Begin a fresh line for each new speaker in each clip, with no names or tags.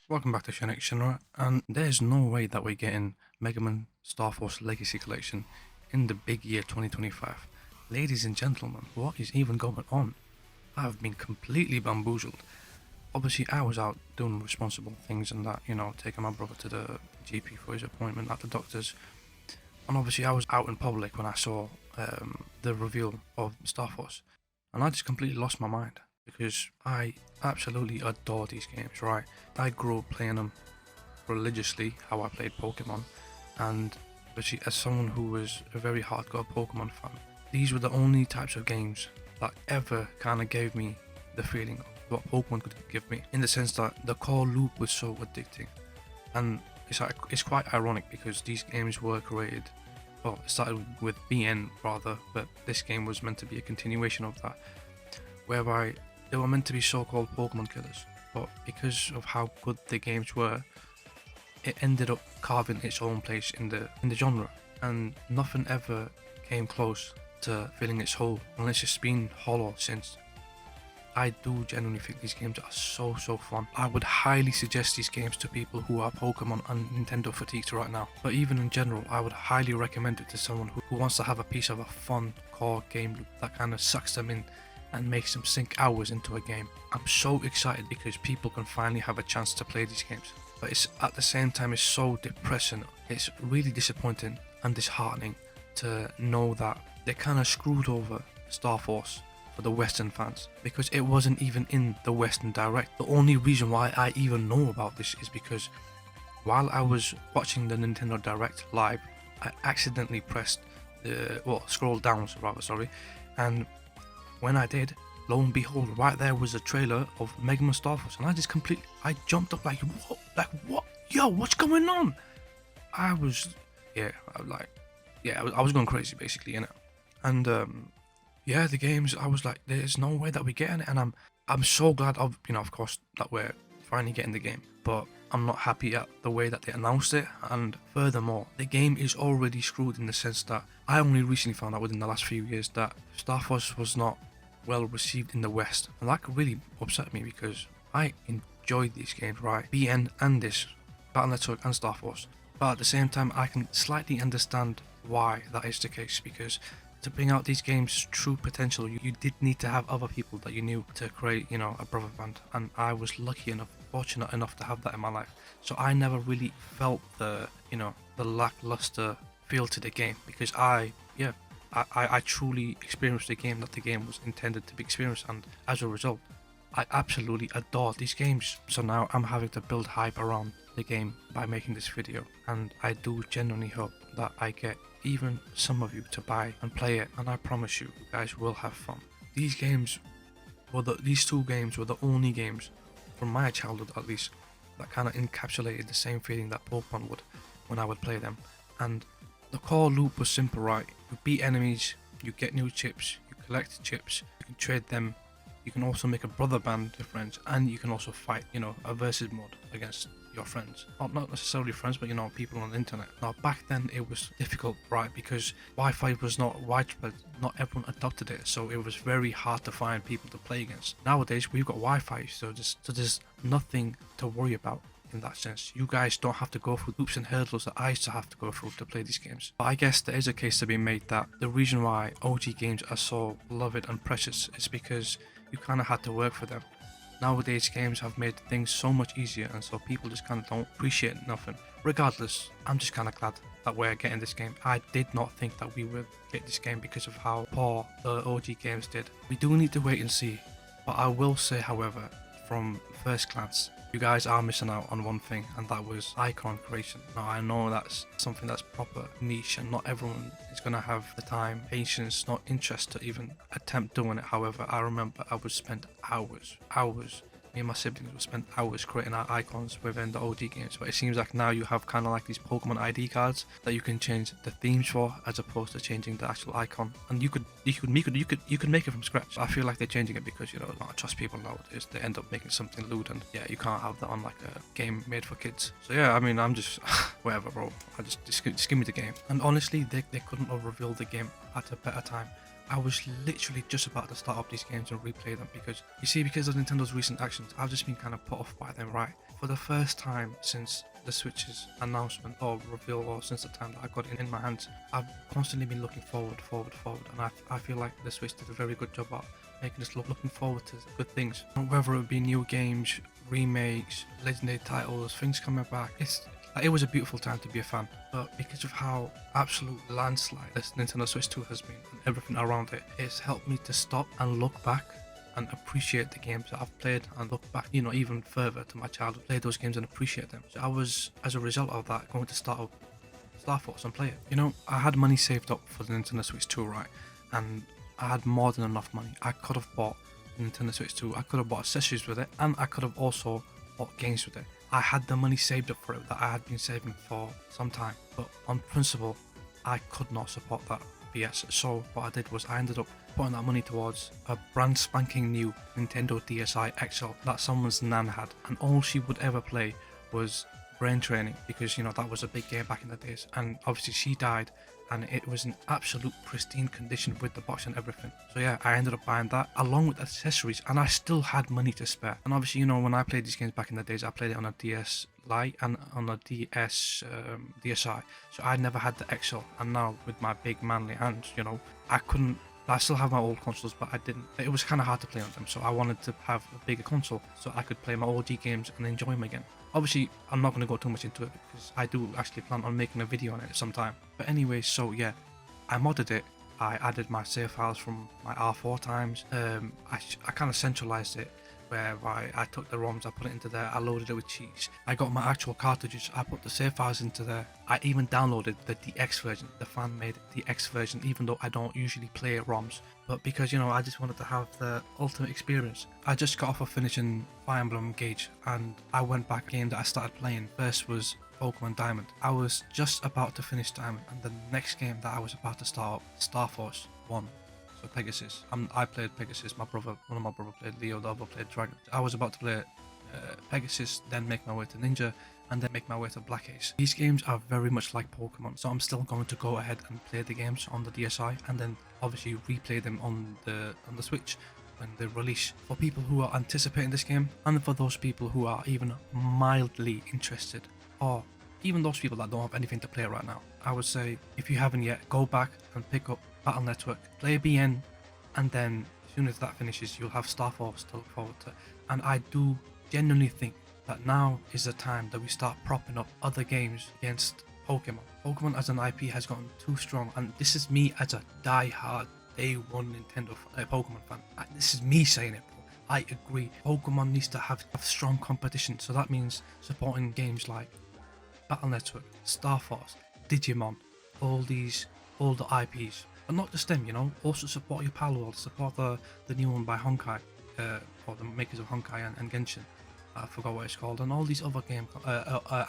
Welcome back to Shenik Shinra, and there's no way that we're getting Mega Man Star Force Legacy Collection in the big year 2025. Ladies and gentlemen, what is even going on? I have been completely bamboozled. Obviously, I was out doing responsible things and that, taking my brother to the GP for his appointment at the doctor's. And obviously, I was out in public when I saw the reveal of Star Force, and I just completely lost my mind because I absolutely adore these games, right? I grew up playing them religiously, how I played Pokemon, and especially as someone who was a very hardcore Pokemon fan, these were the only types of games that ever kind of gave me the feeling of what Pokemon could give me, in the sense that the core loop was so addicting. And it's quite ironic because these games were created, well, it started with BN rather, but this game was meant to be a continuation of that, whereby they were meant to be so-called Pokemon killers, but because of how good the games were, it ended up carving its own place in the genre, and nothing ever came close to filling its hole, unless it's been hollow since. I do genuinely think these games are so fun. I would highly suggest these games to people who are Pokemon and Nintendo fatigued right now. But even in general, I would highly recommend it to someone who wants to have a piece of a fun core game loop that kind of sucks them in and makes them sink hours into a game. I'm so excited because people can finally have a chance to play these games. But it's at the same time, it's so depressing. It's really disappointing and disheartening to know that they kind of screwed over Star Force for the Western fans, because it wasn't even in the Western Direct. The only reason why I even know about this is because while I was watching the Nintendo Direct live, I accidentally pressed scroll down rather, sorry, and when I did, lo and behold, right there was a trailer of Mega Man Star Force, and I jumped up like, what? Yo, what's going on? I was going crazy basically, and the games, I was like, there's no way that we're getting it, and I'm so glad of course, that we're finally getting the game, but I'm not happy at the way that they announced it. And furthermore, the game is already screwed in the sense that I only recently found out within the last few years that Star Force was not well received in the West, and that really upset me because I enjoyed these games, right? BN and this, Battle Network and Star Force, but at the same time I can slightly understand why that is the case, because to bring out these games' true potential, you did need to have other people that you knew to create, a brother band, and I was lucky enough, fortunate enough to have that in my life. So I never really felt the lackluster feel to the game, because I truly experienced the game that the game was intended to be experienced, and as a result, I absolutely adore these games. So now I'm having to build hype around the game by making this video, and I do genuinely hope that I get even some of you to buy and play it, and I promise you guys will have fun. These two games were the only games from my childhood, at least, that kind of encapsulated the same feeling that Pokemon would when I would play them. And the core loop was simple, right? You beat enemies, you get new chips, you collect chips, you can trade them, you can also make a brother band with friends, and you can also fight, a versus mode against your friends. Not necessarily friends, but people on the internet. Now back then it was difficult, right? Because Wi-Fi was not widespread, not everyone adopted it, so it was very hard to find people to play against. Nowadays we've got Wi-Fi, so there's nothing to worry about in that sense. You guys don't have to go through hoops and hurdles that I used to have to go through to play these games. But I guess there is a case to be made that the reason why OG games are so beloved and precious is because you kind of had to work for them. Nowadays games have made things so much easier, and so people just kind of don't appreciate nothing. Regardless, I'm just kind of glad that we're getting this game. I did not think that we would get this game because of how poor the OG games did. We do need to wait and see, but I will say, however, from first glance, you guys are missing out on one thing, and that was icon creation. Now I know that's something that's proper niche, and not everyone is going to have the time, patience, nor interest to even attempt doing it. However, I remember I would spend hours, me and my siblings would spend hours creating our icons within the OG games. But it seems like now you have kind of like these Pokemon ID cards that you can change the themes for, as opposed to changing the actual icon. And you could make it from scratch. I feel like they're changing it because not trust people nowadays. They end up making something lewd, and yeah, you can't have that on like a game made for kids. So yeah, I mean, I'm just whatever, bro. Just give me the game. And honestly, they couldn't have revealed the game at a better time. I was literally just about to start up these games and replay them because, you see, because of Nintendo's recent actions, I've just been kind of put off by them, right? For the first time since the Switch's announcement or reveal, or since the time that I got it in my hands, I've constantly been looking forward, and I feel like the Switch did a very good job at making us looking forward to good things. Whether it be new games, remakes, legendary titles, things coming back, it was a beautiful time to be a fan, but because of how absolute landslide this Nintendo Switch 2 has been and everything around it, it's helped me to stop and look back and appreciate the games that I've played and look back, even further to my childhood, play those games and appreciate them. So I was, as a result of that, going to start up Star Fox and play it. I had money saved up for the Nintendo Switch 2, right? And I had more than enough money. I could have bought the Nintendo Switch 2, I could have bought accessories with it, and I could have also bought games with it. I had the money saved up for it that I had been saving for some time, but on principle, I could not support that BS. So what I did was I ended up putting that money towards a brand spanking new Nintendo DSi XL that someone's nan had, and all she would ever play was Brain Training, because that was a big game back in the days, and obviously she died and it was in absolute pristine condition with the box and everything. So yeah, I ended up buying that along with accessories, and I still had money to spare. And obviously, when I played these games back in the days, I played it on a DS Lite and on a DSi. So I never had the XL, and now with my big manly hands, I still have my old consoles, but I didn't. It was kind of hard to play on them, so I wanted to have a bigger console so I could play my OG games and enjoy them again. Obviously, I'm not going to go too much into it because I do actually plan on making a video on it sometime. But anyway, so yeah, I modded it. I added my save files from my R4 times. I kind of centralized it, whereby I took the ROMs, I put it into there, I loaded it with cheats. I got my actual cartridges, I put the save files into there. I even downloaded the DX version, the fan-made DX version, even though I don't usually play ROMs. But because, I just wanted to have the ultimate experience. I just got off of finishing Fire Emblem Engage, and I went back. Game that I started playing first was Pokemon Diamond. I was just about to finish Diamond, and the next game that I was about to start up, Star Force 1. So Pegasus. I played Pegasus. One of my brother played Leo, the other played Dragon. I was about to play Pegasus, then make my way to Ninja, and then make my way to Black Ace. These games are very much like Pokemon, so I'm still going to go ahead and play the games on the DSi, and then obviously replay them on the Switch when they release. For people who are anticipating this game, and for those people who are even mildly interested, or even those people that don't have anything to play right now, I would say, if you haven't yet, go back and pick up Battle Network, play BN, and then as soon as that finishes, you'll have Star Force to look forward to. And I do genuinely think that now is the time that we start propping up other games against Pokemon. Pokemon as an IP has gotten too strong, and this is me as a die-hard day one Nintendo Pokemon fan. This is me saying it, bro. I agree. Pokemon needs to have strong competition, so that means supporting games like Battle Network, Star Force, Digimon, all these older IPs. But not just them, also support your Palworld, support the new one by Honkai, or the makers of Honkai and Genshin. I forgot what it's called, and all these other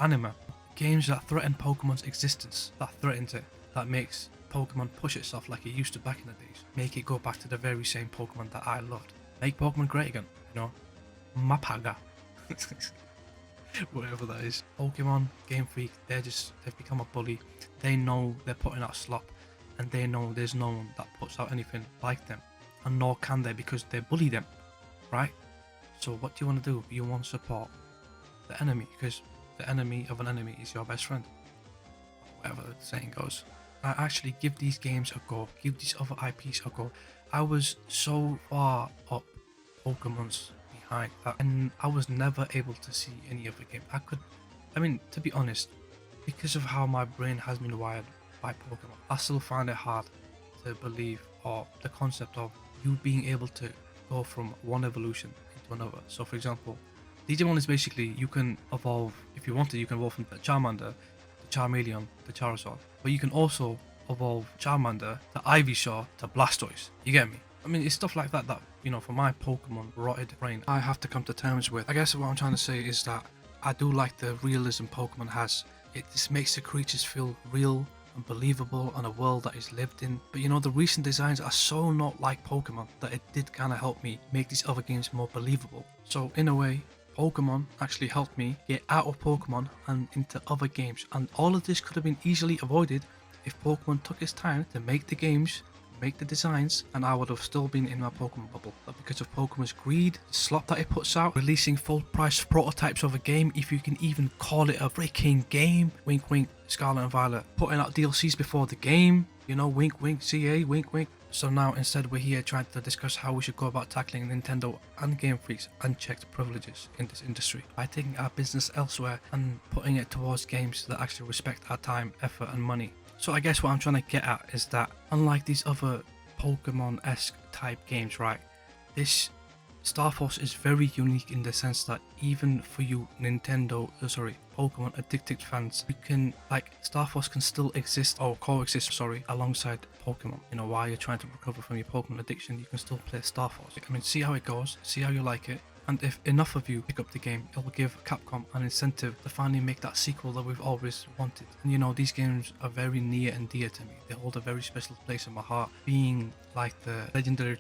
anime games that threaten Pokemon's existence, that threatens it, that makes Pokemon push itself like it used to back in the days. Make it go back to the very same Pokemon that I loved. Make Pokemon great again, Mapaga. Whatever that is. Pokemon, Game Freak, they've become a bully. They know they're putting out slop, and they know there's no one that puts out anything like them, and nor can they, because they bully them, right? So what do you want to do? You want to support the enemy, because the enemy of an enemy is your best friend, whatever the saying goes. I actually give these games a go, give these other IPs a go. I was so far up Pokemon's behind that, and I was never able to see any other game. To be honest, because of how my brain has been wired by Pokemon, I still find it hard to believe, or the concept of you being able to go from one evolution into another. So for example, Digimon is basically, you can evolve, if you want to, you can evolve from the Charmander, the Charmeleon, the Charizard, but you can also evolve Charmander to Ivysaur to Blastoise. You get me? It's stuff like that for my Pokemon rotted brain, I have to come to terms with. I guess what I'm trying to say is that I do like the realism Pokemon has. It just makes the creatures feel real and believable, and a world that is lived in. But the recent designs are so not like Pokemon that it did kind of help me make these other games more believable. So in a way, Pokemon actually helped me get out of Pokemon and into other games, and all of this could have been easily avoided if Pokemon took its time to make the games make the designs and I would have still been in my Pokemon bubble. But because of Pokemon's greed, the slop that it puts out, releasing full price prototypes of a game, if you can even call it a freaking game, wink wink, Scarlet and Violet, putting out DLCs before the game, you know, wink wink, CA, wink wink. So now instead we're here trying to discuss how we should go about tackling Nintendo and Game Freak's unchecked privileges in this industry by taking our business elsewhere and putting it towards games that actually respect our time, effort and money. So I guess what I'm trying to get at is that unlike these other Pokemon-esque type games, right, this Star Force is very unique in the sense that even for you Pokemon addicted fans, you can, like, Star Force can still exist or coexist, alongside Pokemon. You know, while you're trying to recover from your Pokemon addiction, you can still play Star Force. I mean, see how it goes, see how you like it, and if enough of you pick up the game, it will give Capcom an incentive to finally make that sequel that we've always wanted. And you know, these games are very near and dear to me. They hold a very special place in my heart, being like the legendary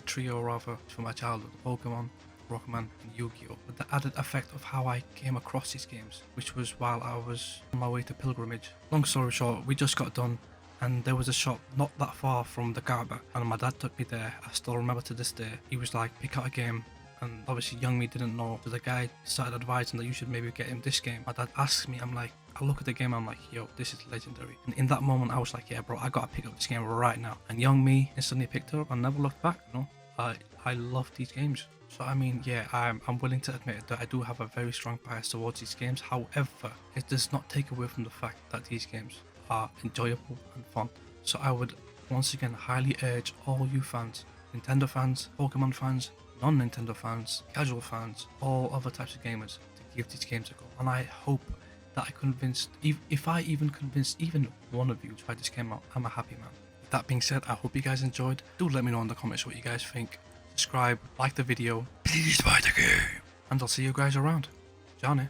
trio rather, from my childhood, Pokemon, Rockman and Yu-Gi-Oh! With the added effect of how I came across these games, which was while I was on my way to pilgrimage. Long story short, we just got done and there was a shop not that far from the Kaaba and my dad took me there. I still remember to this day. He was like, pick out a game, and obviously young me didn't know, so the guy started advising that you should maybe get him this game. My dad asks me, I'm like, I look at the game, I'm like, yo, this is legendary. And in that moment I was like, yeah bro, I gotta pick up this game right now. And young me instantly picked it up and never looked back, you know. I love these games. So I mean, yeah, I'm willing to admit that I do have a very strong bias towards these games. However, it does not take away from the fact that these games are enjoyable and fun. So I would once again highly urge all you fans, Nintendo fans, Pokemon fans, non-Nintendo fans, casual fans, all other types of gamers, to give these games a go. And I hope that I convinced, if I even convinced even one of you to try this game out, I'm a happy man. With that being said, I hope you guys enjoyed. Do let me know in the comments what you guys think. Subscribe, like the video, please buy the game, and I'll see you guys around. Johnny.